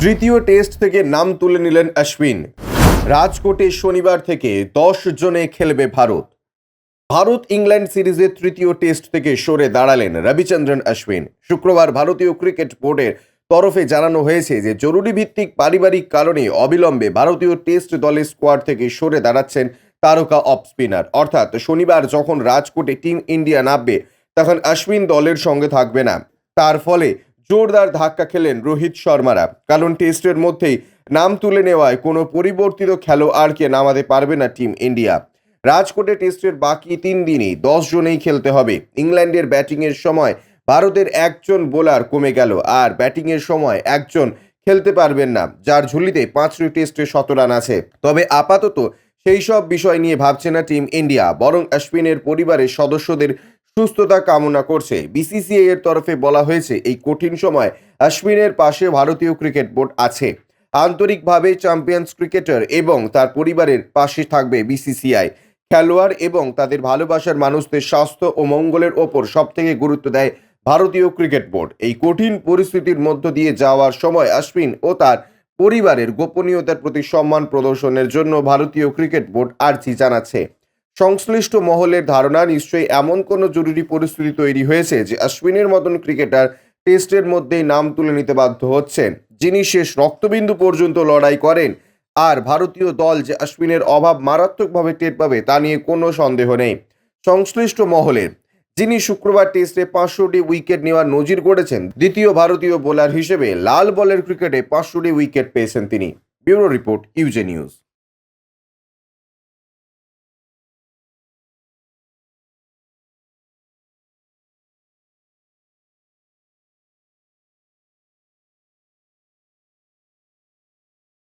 তৃতীয় টেস্ট থেকে নাম তুলে নিলেন অশ্বিন। রাজকোটে শনিবার থেকে 10 জনে খেলবে ভারত। ভারত ইংল্যান্ড সিরিজের তৃতীয় টেস্ট থেকে সরে দাঁড়ালেন রবিচন্দ্রন অশ্বিন। শুক্রবার ভারতীয় ক্রিকেট বোর্ডের তরফে জানানো হয়েছে যে জরুরি ভিত্তিক পারিবারিক কারণে অবিলম্বে ভারতীয় টেস্ট দলের স্কোয়াড থেকে সরে দাঁড়াচ্ছেন তারকা অফ স্পিনার। অর্থাৎ শনিবার যখন রাজকোটে টিম ইন্ডিয়া নামবে তখন অশ্বিন দলের সঙ্গে থাকবে না। তার ফলে জোরদার ধাক্কা খেলেন রোহিত শর্মারা, কারণ টেস্টের মধ্যেই নাম তুলে নেওয়ায় কোনো পরিবর্তিত খেলোয়াড়কে নামাতে পারবে না টিম ইন্ডিয়া। রাজকোটে টেস্টের বাকি 3 দিনই 10 জনেই খেলতে হবে। ইংল্যান্ডের ব্যাটিংয়ের সময় ভারতের একজন বোলার কমে গেল, আর ব্যাটিংয়ের সময় একজন খেলতে পারবেন না, যার ঝুলিতে 5টি টেস্টে 100 রান আছে। তবে আপাতত সেই সব বিষয় নিয়ে ভাবছে না টিম ইন্ডিয়া, বরং অশ্বিনের পরিবারের সদস্যদের সুস্থতা কামনা করছে। বিসিসিআই এর তরফে বলা হয়েছে এই কঠিন সময় অশ্বিনের পাশে ভারতীয় ক্রিকেট বোর্ড আছে। আন্তরিকভাবে চ্যাম্পিয়ন্স ক্রিকেটার এবং তার পরিবারের পাশে থাকবে বিসিসিআই। খেলোয়াড় এবং তাদের ভালোবাসার মানুষদের স্বাস্থ্য ও মঙ্গলের ওপর সবথেকে গুরুত্ব দেয় ভারতীয় ক্রিকেট বোর্ড। এই কঠিন পরিস্থিতির মধ্য দিয়ে যাওয়ার সময় অশ্বিন ও তার পরিবারের গোপনীয়তার প্রতি সম্মান প্রদর্শনের জন্য ভারতীয় ক্রিকেট বোর্ড আর্জি জানাচ্ছে। সংশ্লিষ্ট মহলের ধারণা, নিশ্চয়ই এমন কোনো জরুরি পরিস্থিতি তৈরি হয়েছে যে অশ্বিনের মতন ক্রিকেটার টেস্টের মধ্যেই নাম তুলে নিতে বাধ্য হচ্ছেন, যিনি শেষ রক্তবিন্দু পর্যন্ত লড়াই করেন। আর ভারতীয় দল যে অশ্বিনের অভাব মারাত্মকভাবে টের পাবে তা নিয়ে কোনো সন্দেহ নেই। সংশ্লিষ্ট মহলের, যিনি শুক্রবার টেস্টে 500টি উইকেট নেওয়ার নজির গড়েছেন, দ্বিতীয় ভারতীয় বোলার হিসেবে লাল বলের ক্রিকেটে 500টি উইকেট পেয়েছেন তিনি। ব্যুরো রিপোর্ট, ইউজে নিউজ।